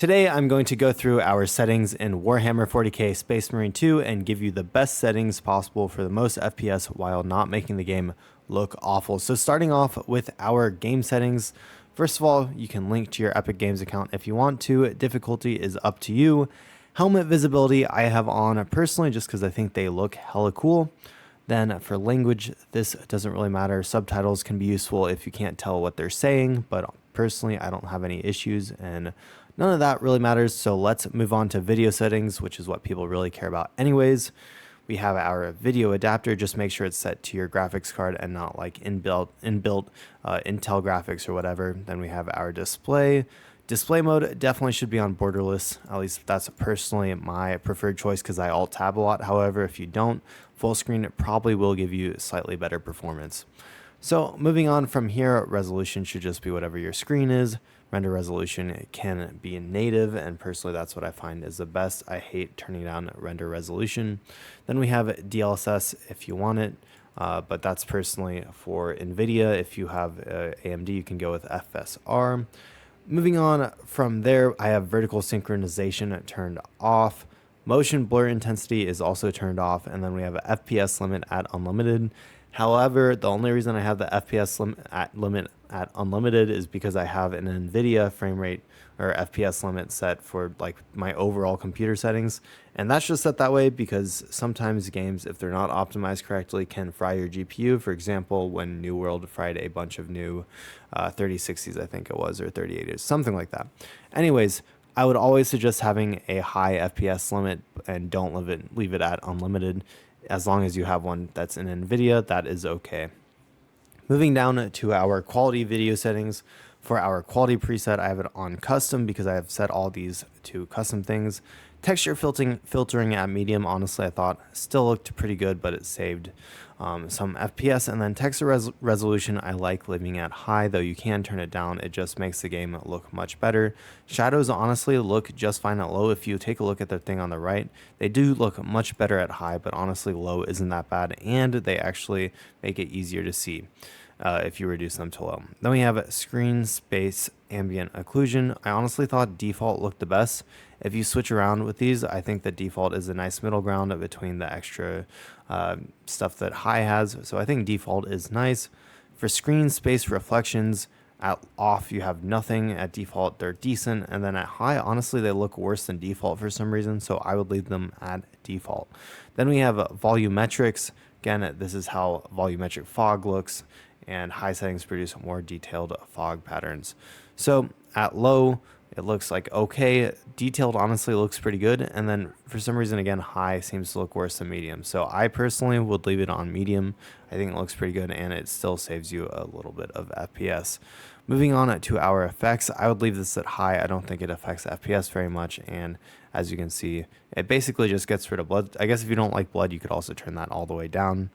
Today I'm going to go through our settings in Warhammer 40k Space Marine 2 and give you the best settings possible for the most FPS while not making the game look awful. So starting off with our game settings, first of all, you can link to your Epic Games account if you want to. Difficulty is up to you. Helmet visibility I have on personally just because I think they look hella cool. Then for language, this doesn't really matter. Subtitles can be useful if you can't tell what they're saying, but personally I don't have any issues and none of that really matters. So let's move on to video settings, which is what people really care about anyways. We have our video adapter. Just make sure it's set to your graphics card and not like inbuilt Intel graphics or whatever. Then we have our display. Display mode definitely should be on borderless. At least that's personally my preferred choice because I alt tab a lot. However, if you don't, full screen probably will give you slightly better performance. So moving on from here, resolution should just be whatever your screen is. Render resolution can be native, and personally that's what I find is the best. I hate turning down render resolution. Then we have DLSS if you want it, but that's personally for NVIDIA. If you have AMD, you can go with FSR. Moving on from there, I have vertical synchronization turned off. Motion blur intensity is also turned off, and then we have a FPS limit at unlimited. However, the only reason I have the FPS limit at unlimited is because I have an NVIDIA frame rate or FPS limit set for like my overall computer settings. And that's just set that way because sometimes games, if they're not optimized correctly, can fry your GPU. For example, when New World fried a bunch of new 3060s, I think it was, or 3080s, something like that. Anyways, I would always suggest having a high FPS limit and don't leave it at unlimited. As long as you have one that's in NVIDIA, that is okay. Moving down to our quality video settings. For our quality preset, I have it on custom because I have set all these to custom things. Texture filtering at medium, honestly, I thought still looked pretty good, but it saved some FPS. And then texture resolution, I like leaving at high, though you can turn it down. It just makes the game look much better. Shadows honestly look just fine at low. If you take a look at the thing on the right, they do look much better at high, but honestly low isn't that bad, and they actually make it easier to see if you reduce them to low. Then we have screen space ambient occlusion. I honestly thought default looked the best. If you switch around with these, I think that default is a nice middle ground between the extra stuff that high has. So I think default is nice. For screen space reflections, at off you have nothing. At default they're decent, and then at high honestly they look worse than default for some reason, so I would leave them at default. Then we have volumetrics. Again, this is how volumetric fog looks, and high settings produce more detailed fog patterns. So at low it looks like okay. Detailed honestly looks pretty good, and then for some reason again high seems to look worse than medium. So I personally would leave it on medium. I think it looks pretty good, and it still saves you a little bit of FPS. Moving on to our effects, I would leave this at high. I don't think it affects FPS very much, and as you can see, it basically just gets rid of blood. I guess if you don't like blood, you could also turn that all the way down.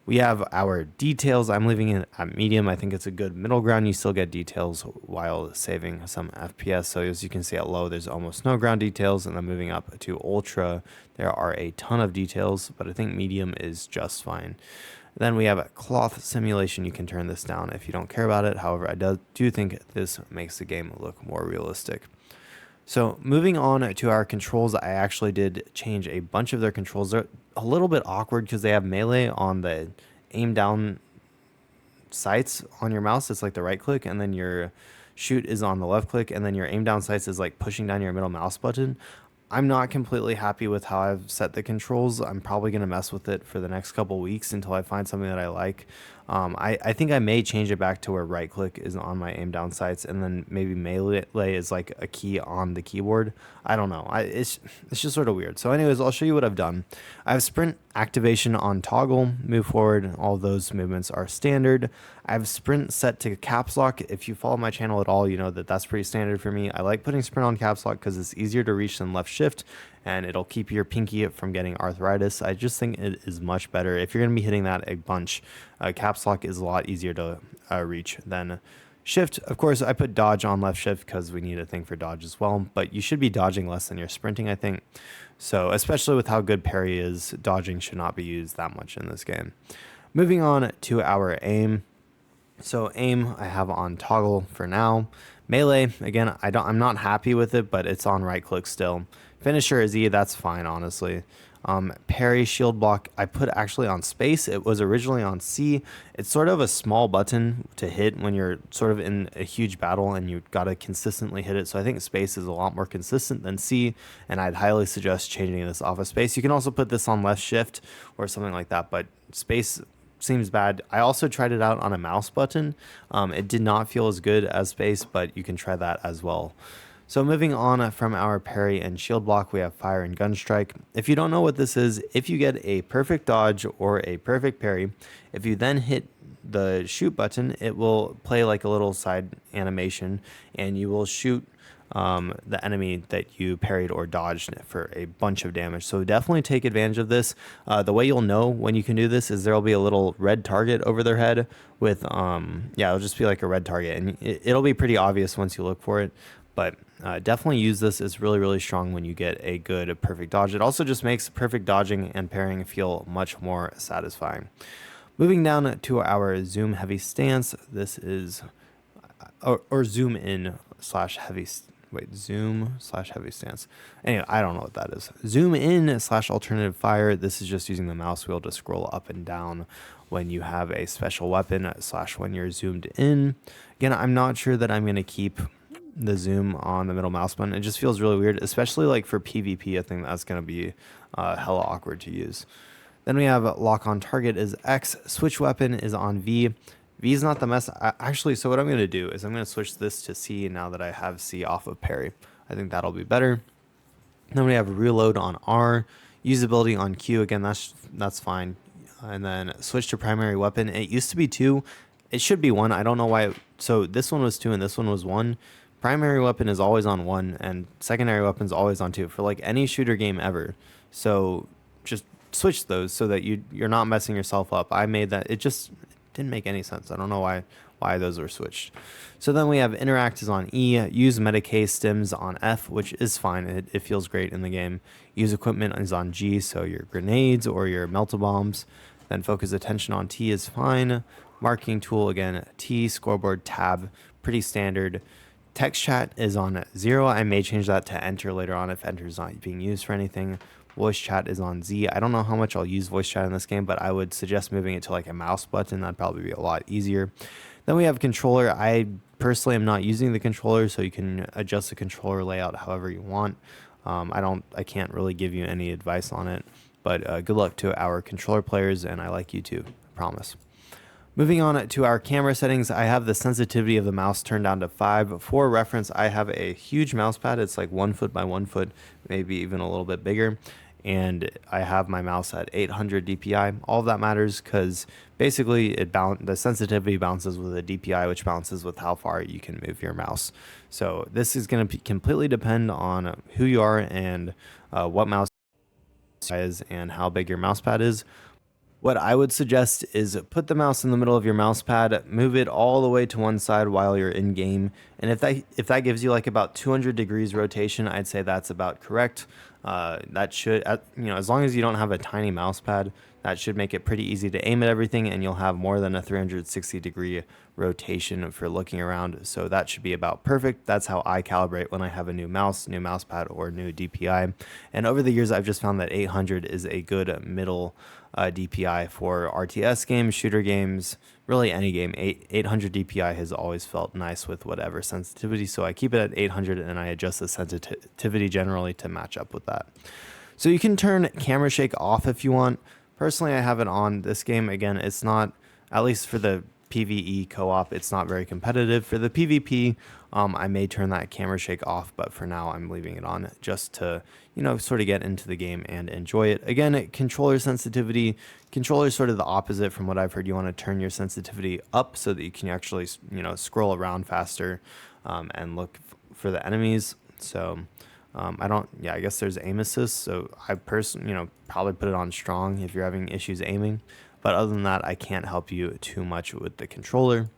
We have our details. I'm leaving it at medium. I think it's a good middle ground. You still get details while saving some FPS. So as you can see at low, there's almost no ground details. And then moving up to ultra, there are a ton of details, but I think medium is just fine. Then we have a cloth simulation. You can turn this down if you don't care about it. However, I do think this makes the game look more realistic. So moving on to our controls, I actually did change a bunch of their controls. They're a little bit awkward because they have melee on the aim down sights on your mouse. It's like the right click, and then your shoot is on the left click, and then your aim down sights is like pushing down your middle mouse button. I'm not completely happy with how I've set the controls. I'm probably going to mess with it for the next couple weeks until I find something that I like. I think I may change it back to where right click is on my aim down sights, and then maybe melee is like a key on the keyboard. I don't know. It's just sort of weird. So anyways, I'll show you what I've done. I have sprint activation on toggle, move forward. All those movements are standard. I have sprint set to caps lock. If you follow my channel at all, you know that that's pretty standard for me. I like putting sprint on caps lock because it's easier to reach than left shift, and it'll keep your pinky from getting arthritis. I just think it is much better. If you're going to be hitting that a bunch, caps lock is a lot easier to reach than shift. Of course, I put dodge on left shift because we need a thing for dodge as well, but you should be dodging less than you're sprinting, I think. So especially with how good parry is, dodging should not be used that much in this game. Moving on to our aim. So aim I have on toggle for now. Melee, again, I'm not happy with it, but it's on right click still. Finisher is E, that's fine, honestly. Parry, shield block, I put actually on space. It was originally on C. It's sort of a small button to hit when you're sort of in a huge battle and you've got to consistently hit it. So I think space is a lot more consistent than C, and I'd highly suggest changing this off of space. You can also put this on left shift or something like that, but space seems bad. I also tried it out on a mouse button. It did not feel as good as space, but you can try that as well. So moving on from our parry and shield block, we have fire and gun strike. If you don't know what this is, if you get a perfect dodge or a perfect parry, if you then hit the shoot button, it will play like a little side animation and you will shoot the enemy that you parried or dodged for a bunch of damage. So definitely take advantage of this. The way you'll know when you can do this is there'll be a little red target over their head with, yeah, it'll just be like a red target, and it'll be pretty obvious once you look for it. But definitely use this. It's really, really strong when you get a good perfect dodge. It also just makes perfect dodging and parrying feel much more satisfying. Moving down to our zoom heavy stance, this is, or zoom in slash heavy, zoom slash heavy stance. Anyway, I don't know what that is. Zoom in slash alternative fire. This is just using the mouse wheel to scroll up and down when you have a special weapon slash when you're zoomed in. Again, I'm not sure that I'm going to keep the zoom on the middle mouse button. It just feels really weird, especially like for PvP. I think that's going to be hella awkward to use. Then we have lock on target is X, switch weapon is on V. V is not the mess. Actually, so what I'm going to do is I'm going to switch this to C now that I have C off of parry. I think that'll be better. Then we have reload on R, usability on Q. Again, that's fine. And then switch to primary weapon. It used to be 2. It should be 1. I don't know why. So this one was 2 and this one was 1. Primary weapon is always on 1 and secondary weapon is always on 2 for like any shooter game ever. So just switch those so that you're not messing yourself up. I made that. It just didn't make any sense. I don't know why those were switched. So then we have interact is on E, use Medicae stims on F, which is fine. It feels great in the game. Use equipment is on G, so your grenades or your melta bombs. Then focus attention on T is fine. Marking tool again, T, scoreboard, tab, pretty standard. Text chat is on 0. I may change that to enter later on if enter is not being used for anything. Voice chat is on Z. I don't know how much I'll use voice chat in this game, but I would suggest moving it to like a mouse button. That'd probably be a lot easier. Then we have controller. I personally am not using the controller, so you can adjust the controller layout however you want. I can't really give you any advice on it, but good luck to our controller players, and I like you too, I promise. Moving on to our camera settings, I have the sensitivity of the mouse turned down to 5. For reference, I have a huge mouse pad. It's like 1 foot by 1 foot, maybe even a little bit bigger. And I have my mouse at 800 DPI. All of that matters because basically the sensitivity bounces with the DPI, which balances with how far you can move your mouse. So this is going to completely depend on who you are and what mouse is and how big your mouse pad is. What I would suggest is put the mouse in the middle of your mouse pad, move it all the way to one side while you're in game. And if that gives you like about 200 degrees rotation, I'd say that's about correct. That should, as long as you don't have a tiny mouse pad, that should make it pretty easy to aim at everything, and you'll have more than a 360 degree rotation for looking around. So that should be about perfect. That's how I calibrate when I have a new mouse pad, or new DPI. And over the years, I've just found that 800 is a good middle DPI for RTS games, shooter games, really any game. 800 DPI has always felt nice with whatever sensitivity. So I keep it at 800 and I adjust the sensitivity generally to match up with that. So you can turn camera shake off if you want. Personally, I have it on. This game, again, it's not, at least for the PvE co-op, it's not very competitive. For the PvP, I may turn that camera shake off, but for now I'm leaving it on just to, sort of get into the game and enjoy it. Again, controller sensitivity, controller is sort of the opposite from what I've heard. You want to turn your sensitivity up so that you can actually, scroll around faster and look for the enemies. So I guess there's aim assist. So I personally, probably put it on strong if you're having issues aiming. But other than that, I can't help you too much with the controller.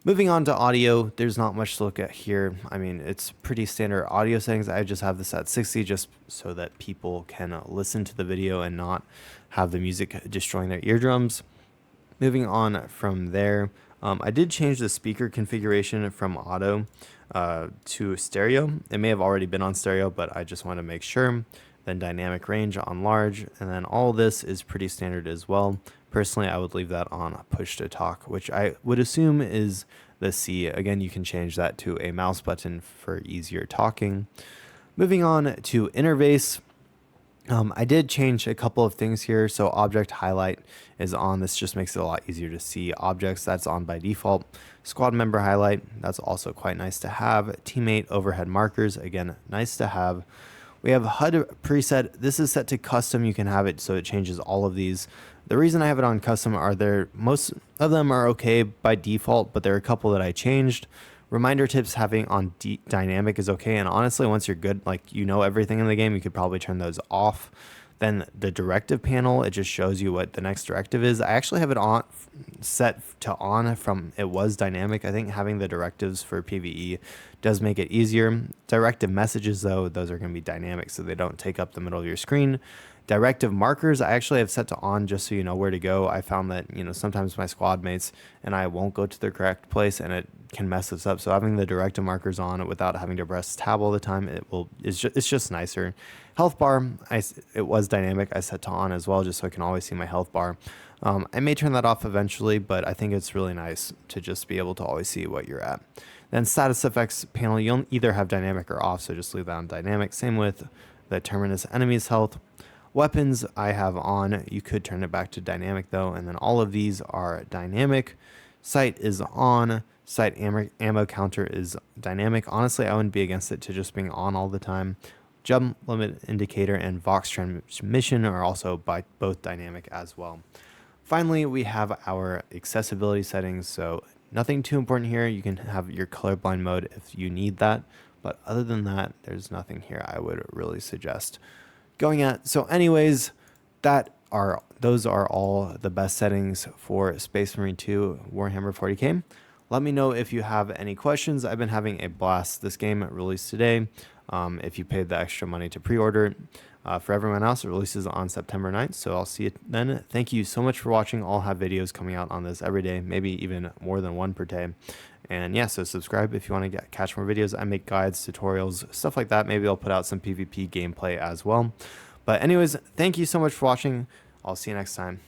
Moving on to audio, there's not much to look at here. I mean, it's pretty standard audio settings. I just have this at 60 just so that people can listen to the video and not have the music destroying their eardrums. Moving on from there, I did change the speaker configuration from auto to stereo. It may have already been on stereo, but I just want to make sure. Then dynamic range on large, and then all this is pretty standard as well. Personally, I would leave that on push to talk, which I would assume is the C. Again, you can change that to a mouse button for easier talking. Moving on to interface. I did change a couple of things here. So object highlight is on. This just makes it a lot easier to see objects. That's on by default. Squad member highlight, that's also quite nice to have. Teammate overhead markers, again, nice to have. We have HUD preset. This is set to custom. You can have it so it changes all of these. The reason I have it on custom are most of them are okay by default, but there are a couple that I changed. Reminder tips having on dynamic is okay, and honestly, once you're good, like you know everything in the game, you could probably turn those off. Then the directive panel, it just shows you what the next directive is. I actually have it on set to on from it was dynamic. I think having the directives for PvE does make it easier. Directive messages though, those are going to be dynamic so they don't take up the middle of your screen. Directive markers, I actually have set to on just so you know where to go. I found that, sometimes my squad mates and I won't go to the correct place and it can mess us up. So having the directive markers on without having to press tab all the time, it's just nicer. Health bar, it was dynamic. I set to on as well just so I can always see my health bar. I may turn that off eventually, but I think it's really nice to just be able to always see what you're at. Then status effects panel, you'll either have dynamic or off, so just leave that on dynamic. Same with the terminus enemies health. Weapons I have on. You could turn it back to dynamic though, and then all of these are dynamic. Sight is on. Sight ammo counter is dynamic. Honestly, I wouldn't be against it to just being on all the time. Jump limit indicator and Vox transmission are also both dynamic as well. Finally, we have our accessibility settings. So nothing too important here. You can have your colorblind mode if you need that. But other than that, there's nothing here I would really suggest going at. So anyways, those are all the best settings for Space Marine 2 Warhammer 40k. Let me know if you have any questions. I've been having a blast. This game released today. If you paid the extra money to pre-order it. For everyone else, it releases on September 9th, so I'll see you then. Thank you so much for watching. I'll have videos coming out on this every day, maybe even more than one per day. And yeah, so subscribe if you want to catch more videos. I make guides, tutorials, stuff like that. Maybe I'll put out some PvP gameplay as well. But anyways, thank you so much for watching. I'll see you next time.